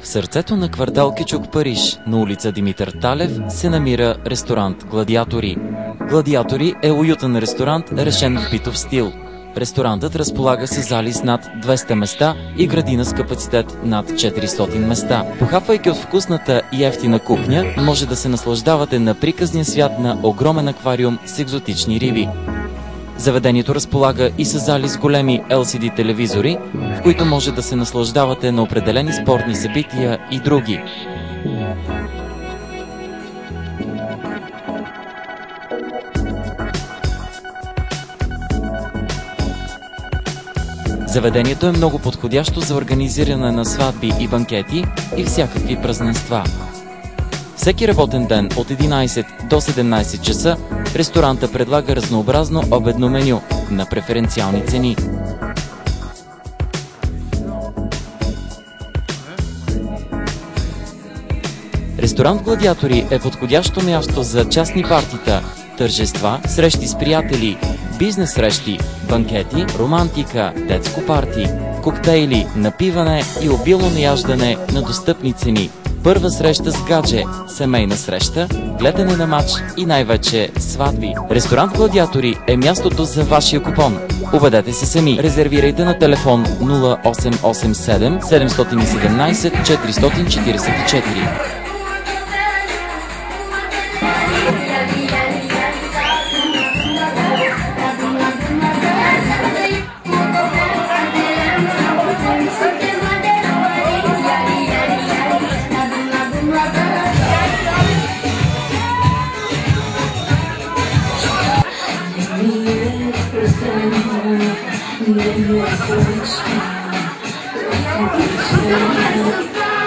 В сърцето на квартал Кючук, Париж, на улица Димитър Талев, се намира ресторант Гладиатори. Гладиатори е уютен ресторант, решен в битов стил. Ресторантът разполага с зали с над 200 места и градина с капацитет над 400 места. Похапвайки от вкусната и ефтина кухня, може да се наслаждавате на приказния свят на огромен аквариум с екзотични риби. Заведението разполага и с зали с големи LCD телевизори, в които може да се наслаждавате на определени спортни събития и други. Заведението е много подходящо за организиране на сватби и банкети и всякакви празненства. Всеки работен ден от 11 до 17 часа ресторанта предлага разнообразно обедно меню на преференциални цени. Ресторант Гладиатори е подходящо място за частни партита, тържества, срещи с приятели, бизнес срещи, банкети, романтика, детско парти, коктейли, напиване и обилно наяждане на достъпни цени. Първа среща с гадже, семейна среща, гледане на матч и най-вече сватби. Ресторант Гладиатори е мястото за вашия купон. Убедете се сами. Резервирайте на телефон 0887 717 444. Yeah.